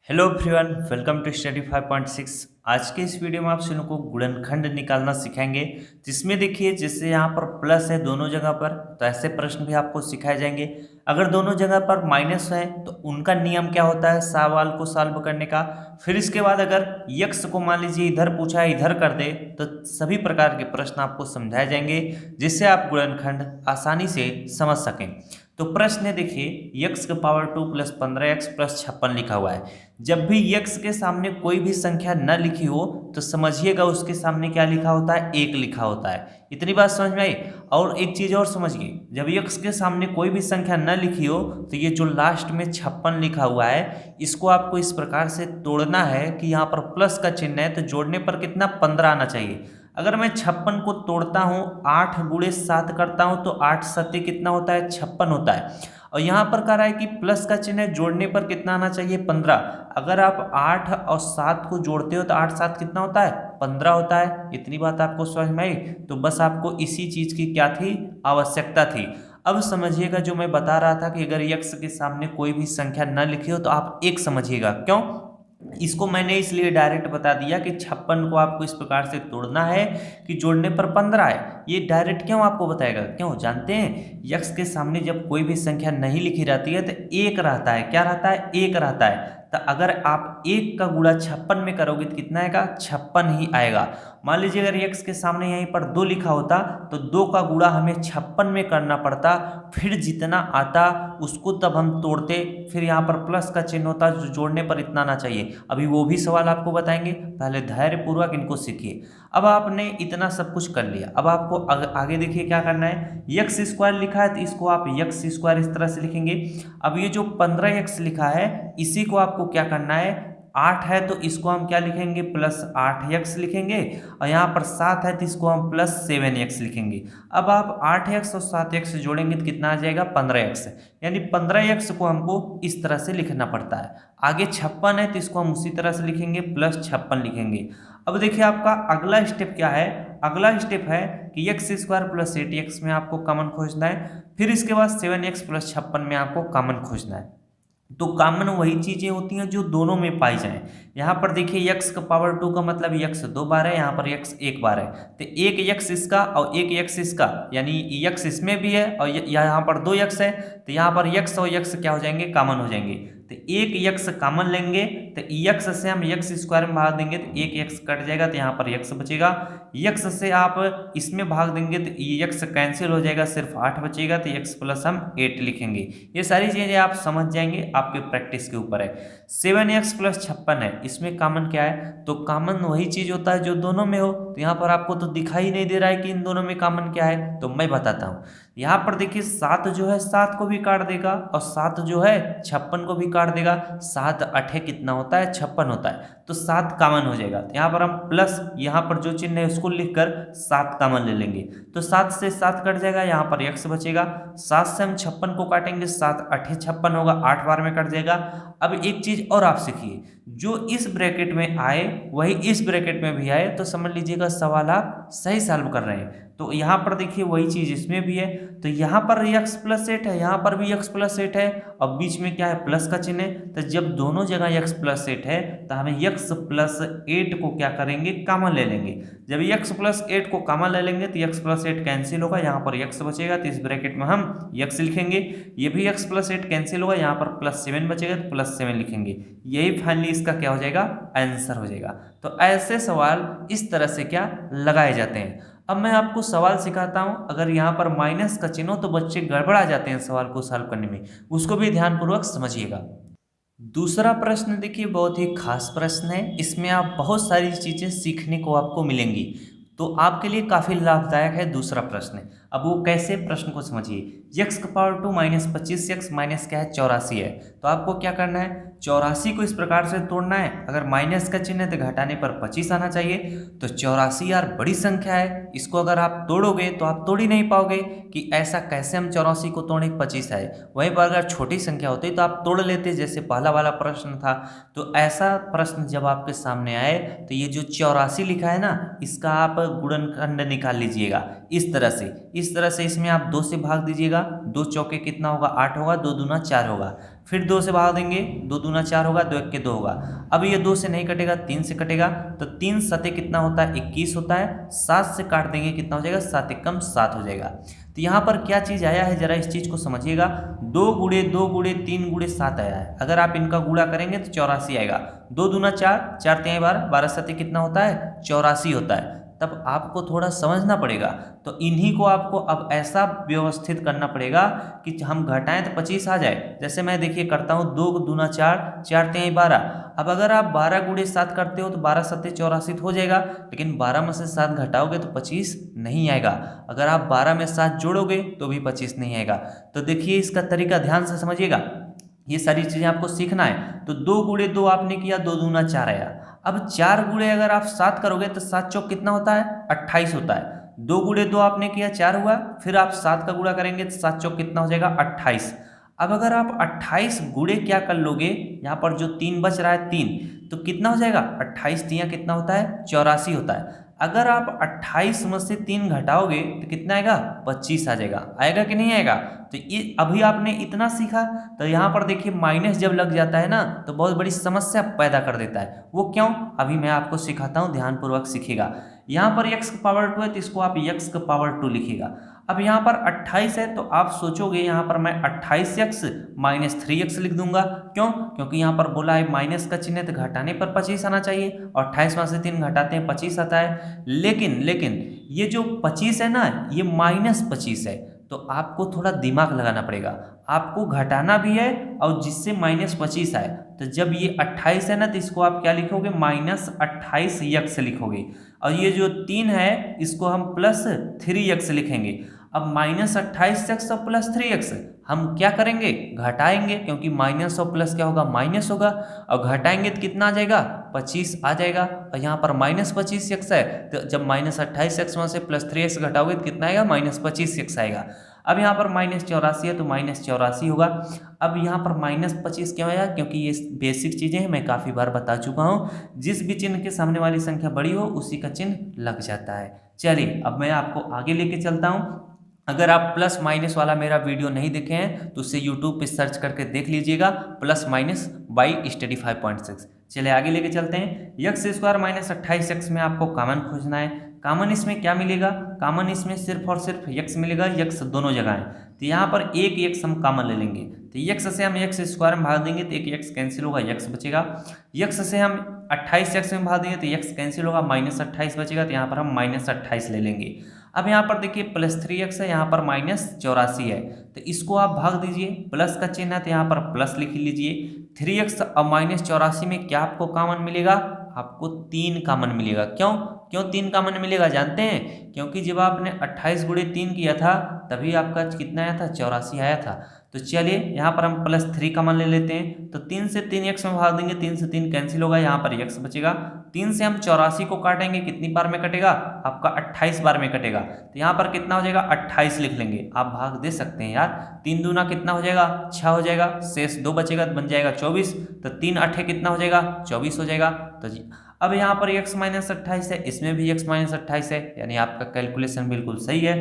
Hello everyone, welcome to study 5.6। आज के इस वीडियो में आप सभी को गुणनखंड निकालना सिखाएंगे। जिसमें देखिए, जैसे यहाँ पर प्लस है दोनों जगह पर, तो ऐसे प्रश्न भी आपको सिखाए जाएंगे। अगर दोनों जगह पर माइनस है तो उनका नियम क्या होता है सवाल को सॉल्व करने का। फिर इसके बाद अगर यक्स को मान लीजिए इधर पूछा है इधर कर दे, तो सभी प्रकार के प्रश्न आपको समझाए जाएंगे, जिससे आप गुणनखंड आसानी से समझ सकें। तो प्रश्न है, देखिए यक्स का पावर 2 प्लस 15x प्लस 56 लिखा हुआ है। जब भी यक्स के सामने कोई भी संख्या न लिखी हो तो समझिएगा उसके सामने क्या लिखा होता है, एक लिखा होता है। इतनी बात समझ में आई। और एक चीज और समझिए, जब यक्स के सामने कोई भी संख्या न लिखी हो तो ये जो लास्ट में 56 लिखा हुआ है, इसको आपको इस प्रकार से तोड़ना है कि यहाँ पर प्लस का चिन्ह है तो जोड़ने पर कितना 15 आना चाहिए। अगर मैं 56 को तोड़ता हूँ, 8 गुणे 7 करता हूँ तो 8 सत्य कितना होता है, 56 होता है। और यहाँ पर कह रहा है कि प्लस का चिन्ह है, जोड़ने पर कितना आना चाहिए, 15। अगर आप 8 और 7 को जोड़ते हो तो 8 7 कितना होता है, 15 होता है। इतनी बात आपको समझ में आई। तो बस आपको इसी चीज की क्या थी, आवश्यकता थी। अब समझिएगा, जो मैं बता रहा था कि अगर यक्स के सामने कोई भी संख्या न लिखी हो तो आप एक समझिएगा। क्यों, इसको मैंने इसलिए डायरेक्ट बता दिया कि 56 को आपको इस प्रकार से तोड़ना है कि जोड़ने पर 15 है। ये डायरेक्ट क्यों आपको बताएगा, क्यों जानते हैं, यक्स के सामने जब कोई भी संख्या नहीं लिखी रहती है तो एक रहता है। क्या रहता है, एक रहता है। तो अगर आप एक का गुणा 56 में करोगे तो कितना आएगा, 56 ही आएगा। मान लीजिए अगर यक्स के सामने यहीं पर 2 लिखा होता तो 2 का गुणा हमें 56 में करना पड़ता, फिर जितना आता उसको तब हम तोड़ते, फिर यहाँ पर प्लस का चिन्ह होता जो जोड़ने पर इतना आना चाहिए। अभी वो भी सवाल आपको बताएंगे, पहले धैर्यपूर्वक इनको सीखिए। अब आपने इतना सब कुछ कर लिया, अब आपको आगे देखिए क्या करना है। यक्स स्क्वायर लिखा है तो इसको आप यक्स स्क्वायर इस तरह से लिखेंगे। अब ये जो 15x लिखा है इसी को आपको क्या करना है, 8 है तो इसको हम क्या लिखेंगे, प्लस 8x लिखेंगे। और यहाँ पर 7 है तो इसको हम प्लस 7x लिखेंगे। अब आप 8x और 7x जोड़ेंगे तो कितना आ जाएगा, 15x। यानी 15x को हमको इस तरह से लिखना पड़ता है। आगे 56 है तो इसको हम उसी तरह से लिखेंगे, प्लस 56 लिखेंगे। अब देखिए आपका अगला स्टेप क्या है। अगला स्टेप है कि एक्स स्क्वायर प्लस 8x में आपको कॉमन खोजना है। फिर इसके बाद 7x प्लस 56 में आपको कॉमन खोजना है। तो कॉमन वही चीजें होती हैं जो दोनों में पाई जाएं। यहाँ पर देखिए यक्स का पावर 2 का मतलब यक्स 2 बार है, यहाँ पर यक्स 1 बार है। तो एक यक्स इसका और एक यक्स इसका, यानी यक्स इसमें भी है और यहाँ पर 2 यक्स है। तो यहाँ पर यक्स और यक्स क्या हो जाएंगे, कॉमन हो जाएंगे। तो एक यक्स कॉमन लेंगे तो यक्स से हम यक्स स्क्वायर में भाग देंगे तो एक यक्स कट जाएगा तो यहाँ पर यक्स बचेगा। यक्स से आप इसमें भाग देंगे तो यक्स कैंसिल हो जाएगा, सिर्फ 8 बचेगा। तो यक्स प्लस हम 8 लिखेंगे। ये सारी चीजें आप समझ जाएंगे, आपके प्रैक्टिस के ऊपर है। 7x प्लस 56 है, इसमें कॉमन क्या है, तो कॉमन वही चीज होता है जो दोनों में हो। तो यहाँ पर आपको तो दिखाई नहीं दे रहा है कि इन दोनों में कॉमन क्या है, तो मैं बताता हूँ। यहाँ पर देखिए 7 जो है 7 को भी काट देगा और 7 जो है 56 को भी काट देगा। 7 8 कितना होता है, 56 होता है। तो 7 कॉमन हो जाएगा। तो यहाँ पर हम प्लस यहाँ पर जो चिन्ह है उसको लिखकर 7 कॉमन ले लेंगे। तो 7 से 7 कट जाएगा, यहाँ पर x बचेगा। 7 से हम 56 को काटेंगे, 7 8 56 होगा, 8 बार में कट जाएगा। अब एक चीज और आप सीखिए, जो इस ब्रैकेट में आए वही इस ब्रैकेट में भी आए, तो समझ लीजिएगा सवाल आप सही सॉल्व कर रहे हैं। तो यहाँ पर देखिए वही चीज इसमें भी है। तो यहाँ पर x प्लस 8 है, यहाँ पर भी x प्लस 8 है और बीच में क्या है, प्लस का चिन्ह है। तो जब दोनों जगह x प्लस 8 है तो हमें x प्लस 8 को क्या करेंगे, कॉमन ले लेंगे। जब x प्लस 8 को कॉमन ले लेंगे तो x प्लस 8 कैंसिल होगा, यहाँ पर x बचेगा तो इस ब्रैकेट में हम x लिखेंगे। ये भी x प्लस 8 कैंसिल होगा, यहाँ पर प्लस 7 बचेगा तो प्लस 7 लिखेंगे। यही फाइनली इसका क्या हो जाएगा, आंसर हो जाएगा। तो ऐसे सवाल इस तरह से क्या लगाए जाते हैं। अब मैं आपको सवाल सिखाता हूं, अगर यहाँ पर माइनस का चिन्ह हो तो बच्चे गड़बड़ा जाते हैं सवाल को सॉल्व करने में, उसको भी ध्यानपूर्वक समझिएगा। दूसरा प्रश्न देखिए बहुत ही खास प्रश्न है, इसमें आप बहुत सारी चीजें सीखने को आपको मिलेंगी, तो आपके लिए काफी लाभदायक है दूसरा प्रश्न। अब वो कैसे, प्रश्न को समझिए। यक्स का पावर 2 माइनस 25x माइनस क्या है, 84 है। तो आपको क्या करना है, 84 को इस प्रकार से तोड़ना है। अगर माइनस का चिन्ह है तो घटाने पर 25 आना चाहिए। तो 84 यार बड़ी संख्या है, इसको अगर आप तोड़ोगे तो आप तोड़ ही नहीं पाओगे कि ऐसा कैसे हम 84 को तोड़े, 25 आए। वहीं पर अगर छोटी संख्या होती तो आप तोड़ लेते, जैसे पहला वाला प्रश्न था। तो ऐसा प्रश्न जब आपके सामने आए तो ये जो 84 लिखा है ना, इसका आप गुणनखंड निकाल लीजिएगा इस तरह से। इस तरह से इसमें आप 2 से भाग दीजिएगा, 2 चौके कितना होगा 8 होगा, 2 दूना 4 होगा। फिर 2 से भाग देंगे, 2 दूना 4 होगा, 2 1 2 होगा। अब ये 2 से नहीं कटेगा, 3 से कटेगा, तो 3 सते कितना होता है 21 होता है। 7 से काट देंगे कितना हो जाएगा 7 एकम 7 हो जाएगा। तो यहाँ पर क्या चीज़ आया है जरा इस चीज़ को समझिएगा, 2 गुणे 2 गुणे 3 गुणे 7 आया है। अगर आप इनका गुणा करेंगे तो 84 आएगा। 2 दूना 4, 4 तिहाई 12, 12 सते कितना होता है 84 होता है। तब आपको थोड़ा समझना पड़ेगा। तो इन्हीं को आपको अब ऐसा व्यवस्थित करना पड़ेगा कि हम घटाएं तो 25 आ जाए। जैसे मैं देखिए करता हूँ, 2 दूना 4, 4 तिहाई 12। अब अगर आप 12 गुणे 7 करते हो तो 12 सत्ते 84 हो जाएगा, लेकिन 12 में से 7 घटाओगे तो 25 नहीं आएगा। अगर आप 12 में 7 जोड़ोगे तो भी 25 नहीं आएगा। तो देखिए इसका तरीका ध्यान से समझिएगा, ये सारी चीज़ें आपको सीखना है। तो 2 गुणे 2 आपने किया, 2 दूना 4 आया। अब 4 गुणे अगर आप 7 करोगे तो 7 चौक कितना होता है 28 होता है। 2 गुणे 2 आपने किया 4 हुआ, फिर आप 7 का गुणा करेंगे तो 7 चौक कितना हो जाएगा 28। अब अगर आप 28 गुणे क्या कर लोगे, यहाँ पर जो 3 बच रहा है 3, तो कितना हो जाएगा 28 तिया कितना होता है 84 होता है। अगर आप 28 में से 3 घटाओगे तो कितना आएगा 25 आ जाएगा। आएगा कि नहीं आएगा? तो ये अभी आपने इतना सीखा। तो यहाँ पर देखिए माइनस जब लग जाता है ना तो बहुत बड़ी समस्या पैदा कर देता है। वो क्यों, अभी मैं आपको सिखाता हूँ, ध्यानपूर्वक सीखिएगा। यहाँ पर x का पावर 2 है तो इसको आप x का पावर 2 लिखिएगा। अब यहाँ पर 28 है तो आप सोचोगे यहाँ पर मैं 28x माइनस 3x लिख दूंगा। क्यों? क्योंकि यहाँ पर बोला है माइनस का चिन्ह तो घटाने पर 25 आना चाहिए, और 28 में से 3 घटाते हैं 25 आता है। लेकिन ये जो 25 है ना ये माइनस 25 है, तो आपको थोड़ा दिमाग लगाना पड़ेगा। आपको घटाना भी है और जिससे माइनस 25 आए। तो जब ये 28 है ना तो इसको आप क्या लिखोगे माइनस 28x लिखोगे, और ये जो 3 है इसको हम प्लस 3x लिखेंगे। अब माइनस 28x और प्लस 3x हम क्या करेंगे घटाएंगे, क्योंकि माइनस और प्लस क्या होगा माइनस होगा, और घटाएंगे तो कितना आ जाएगा 25 आ जाएगा। और यहाँ पर माइनस 25x है तो जब माइनस 28x में से प्लस 3x घटाओगे तो कितना आएगा माइनस 25x आएगा। अब यहाँ पर माइनस 84 है तो माइनस 84 होगा। अब यहाँ पर माइनस 25 क्यों आया, क्योंकि ये बेसिक चीज़ें हैं, मैं काफ़ी बार बता चुका हूँ। जिस भी चिन्ह के सामने वाली संख्या बड़ी हो उसी का चिन्ह लग जाता है। चलिए अब मैं आपको आगे लेके चलता हूँ। अगर आप प्लस माइनस वाला मेरा वीडियो नहीं देखे हैं तो उसे यूट्यूब पे सर्च करके देख लीजिएगा, प्लस माइनस बाई स्टडी 5.6। चलिए आगे लेके चलते हैं। एक्स स्क्वायर माइनस 28x में आपको कॉमन खोजना है। कॉमन इसमें क्या मिलेगा, कॉमन इसमें सिर्फ और सिर्फ x मिलेगा। x दोनों जगह है तो यहाँ पर एक x हम कॉमन ले लेंगे, तो x से हम x स्क्वायर में भाग देंगे तो एक x कैंसिल होगा, x बचेगा। x से हम 28x में भाग देंगे तो x कैंसिल होगा, माइनस 28 बचेगा, तो यहाँ पर हम माइनस 28 ले लेंगे। अब यहाँ पर देखिए प्लस 3x है, यहाँ पर माइनस 84 है, तो इसको आप भाग दीजिए। प्लस का चिन्ह है तो यहाँ पर प्लस लिख लीजिए। 3x और माइनस 84 में क्या आपको कॉमन मिलेगा, आपको 3 कॉमन मिलेगा। क्यों 3 कॉमन मिलेगा जानते हैं? क्योंकि जब आपने 28 गुणे 3 किया था तभी आपका कितना आया था 84 आया था। तो चलिए यहाँ पर हम प्लस 3 कॉमन ले लेते हैं, तो 3 से 3x में भाग देंगे, 3 से 3 कैंसिल होगा, यहाँ पर x बचेगा। 3 से हम 84 को काटेंगे, कितनी बार में कटेगा आपका 28 बार में कटेगा, तो यहाँ पर कितना हो जाएगा 28 लिख लेंगे। आप भाग दे सकते हैं यार, 3 दूना कितना हो जाएगा 6 हो जाएगा, शेष 2 बचेगा तो बन जाएगा 24, तो 3 8 कितना हो जाएगा 24 हो जाएगा। तो जी अब यहाँ पर x माइनस 28 है, इसमें भी x माइनस 28 है, यानी आपका कैलकुलेशन बिल्कुल सही है।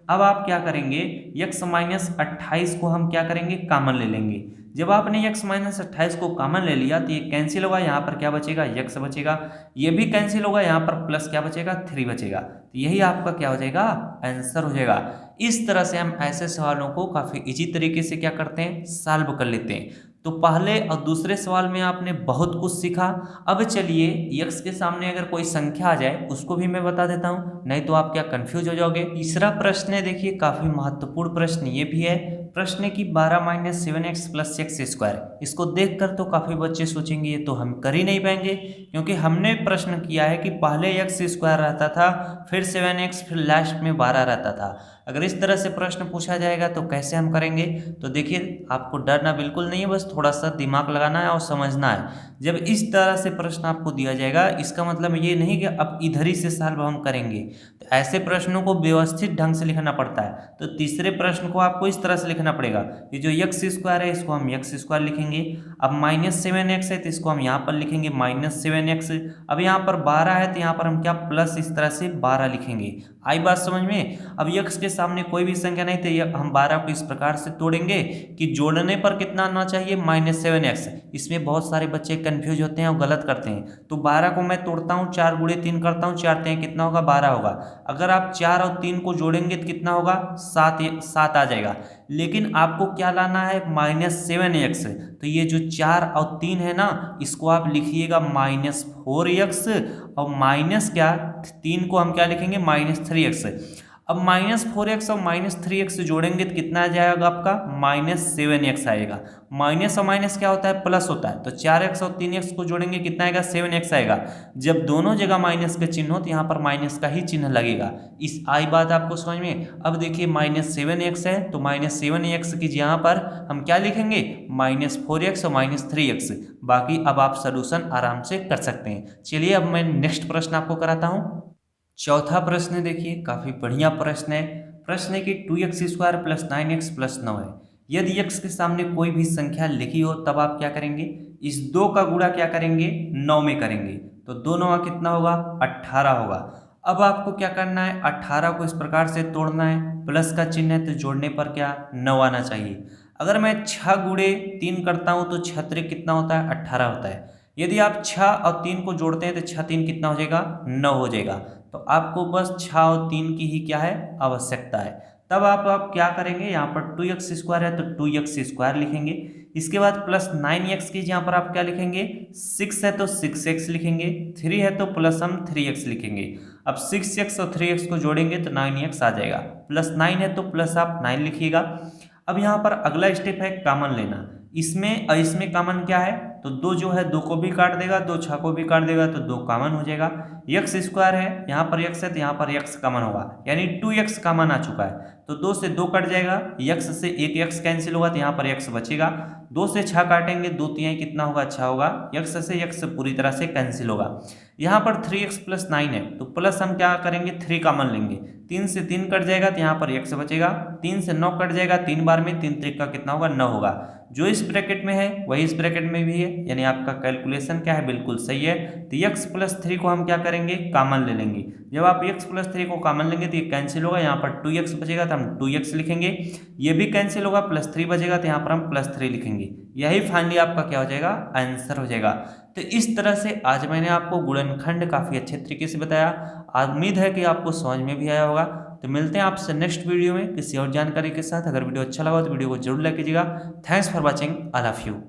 अब आप क्या करेंगे, x माइनस 28 को हम क्या करेंगे कॉमन ले लेंगे। जब आपने x माइनस 28 को कॉमन ले लिया तो ये कैंसिल होगा, यहाँ पर क्या बचेगा x बचेगा, ये भी कैंसिल होगा, यहाँ पर प्लस क्या बचेगा 3 बचेगा, तो यही आपका क्या हो जाएगा आंसर हो जाएगा। इस तरह से हम ऐसे सवालों को काफ़ी इजी तरीके से क्या करते हैं सॉल्व कर लेते हैं। तो पहले और दूसरे सवाल में आपने बहुत कुछ सीखा। अब चलिए x के सामने अगर कोई संख्या आ जाए उसको भी मैं बता देता हूँ, नहीं तो आप क्या कंफ्यूज हो जाओगे। तीसरा प्रश्न है, देखिए काफ़ी महत्वपूर्ण प्रश्न ये भी है। प्रश्न है कि 12 minus 7x plus x square. इसको देखकर तो काफ़ी बच्चे सोचेंगे ये तो हम कर ही नहीं पाएंगे, क्योंकि हमने प्रश्न किया है कि पहले एक्स स्क्वायर रहता था, फिर 7x, फिर लास्ट में 12 रहता था। अगर इस तरह से प्रश्न पूछा जाएगा तो कैसे हम करेंगे। तो देखिए आपको डरना बिल्कुल नहीं है, बस थोड़ा सा दिमाग लगाना है और समझना है। जब इस तरह से प्रश्न आपको दिया जाएगा इसका मतलब ये नहीं कि अब इधर ही से सॉल्व हम करेंगे, तो ऐसे प्रश्नों को व्यवस्थित ढंग से लिखना पड़ता है। तो तीसरे प्रश्न को आपको इस तरह से लिखना पड़ेगा, ये जो एक्स स्क्वायर है इसको हम एक्स स्क्वायर लिखेंगे। अब माइनस 7x है तो इसको हम यहाँ पर लिखेंगे माइनस 7x। अब यहाँ पर 12 है तो यहाँ पर हम क्या प्लस इस तरह से 12 लिखेंगे। आई बात समझ में। अब x के सामने कोई भी संख्या नहीं तो ये हम 12 को इस प्रकार से तोड़ेंगे कि जोड़ने पर कितना आना चाहिए -7x। इसमें बहुत सारे बच्चे कंफ्यूज होते हैं और गलत करते हैं। तो 12 को मैं तोड़ता हूँ, 4 गुणे 3 करता हूँ, 4 3 कितना होगा 12 होगा। अगर आप 4 और 3 को जोड़ेंगे तो कितना होगा 7 आ जाएगा। लेकिन आपको क्या लाना है -7x। तो ये जो 4 और 3 है ना, इसको आप लिखिएगा -4x और माइनस क्या 3 को हम क्या लिखेंगे -3x। अब -4x और -3x जोड़ेंगे तो कितना आ जाएगा आपका -7x आएगा। माइनस और माइनस क्या होता है प्लस होता है। तो 4x और 3x को जोड़ेंगे कितना आएगा 7x आएगा। जब दोनों जगह माइनस के चिन्ह हो तो यहाँ पर माइनस का ही चिन्ह लगेगा। इस आई बात आपको समझ में। अब देखिए -7x है तो -7x की यहाँ पर हम क्या लिखेंगे -4x और -3x। बाकी अब आप सॉल्यूशन आराम से कर सकते हैं। चलिए अब मैं नेक्स्ट प्रश्न आपको कराता हूँ। चौथा प्रश्न देखिए, काफी बढ़िया प्रश्न है। प्रश्न है कि 2x² + 9x + 9 है। यदि x के सामने कोई भी संख्या लिखी हो तब आप क्या करेंगे, इस 2 का गुणा क्या करेंगे 9 में करेंगे। तो 2 9 कितना होगा 18 होगा। अब आपको क्या करना है 18 को इस प्रकार से तोड़ना है, प्लस का चिन्ह है तो जोड़ने पर क्या 9 आना चाहिए। अगर मैं 6 गुणे 3 करता हूं तो 6 3 कितना होता है 18 होता है। यदि आप 6 और 3 को जोड़ते हैं तो 6 3 कितना हो जाएगा 9 हो जाएगा। तो आपको बस 6 और 3 की ही क्या है आवश्यकता है। तब आप क्या करेंगे, यहाँ पर 2x² है तो 2x² लिखेंगे। इसके बाद प्लस 9x की यहाँ पर आप क्या लिखेंगे 6 है तो 6x लिखेंगे, 3 है तो प्लस हम 3x लिखेंगे। अब 6x और 3x को जोड़ेंगे तो 9x आ जाएगा। प्लस 9 है तो प्लस आप 9 लिखिएगा। अब यहाँ पर अगला स्टेप है कॉमन लेना। इसमें और इसमें कॉमन क्या है तो 2 जो है 2 को भी काट देगा, 2 6 को भी काट देगा तो 2 कॉमन हो जाएगा। x² है, यहाँ पर x है तो यहाँ पर x कॉमन होगा, यानी 2x कॉमन आ चुका है। तो 2 से 2 कट जाएगा, x से एक x कैंसिल होगा तो यहाँ पर x बचेगा। 2 से 6 काटेंगे 2 3 कितना होगा 6 होगा, x से x पूरी तरह से कैंसिल होगा। यहाँ पर 3x + 9 है तो प्लस हम क्या करेंगे 3 कॉमन लेंगे। 3 से 3 कट जाएगा तो यहाँ पर x बचेगा। 3 से 9 कट जाएगा 3 बार में, 3 3 का कितना होगा 9 होगा। जो इस ब्रैकेट में है वही इस ब्रैकेट में भी है, यानी आपका कैलकुलेशन क्या है बिल्कुल सही है। तो x + 3 को हम क्या करेंगे कॉमन ले लेंगे। जब आप x + 3 को कॉमन लेंगे तो ये कैंसिल होगा, यहाँ पर 2x बचेगा तो हम 2x लिखेंगे। ये भी कैंसिल होगा, +3 बचेगा तो यहाँ पर हम +3 लिखेंगे। यही फाइनली आपका क्या हो जाएगा आंसर हो जाएगा। तो इस तरह से आज मैंने आपको गुणनखंड काफ़ी अच्छे तरीके से बताया। उम्मीद है कि आपको समझ में भी आया होगा। तो मिलते हैं आपसे नेक्स्ट वीडियो में किसी और जानकारी के साथ। अगर वीडियो अच्छा लगा तो वीडियो को जरूर लाइक कीजिएगा। Thanks for watching, I love you.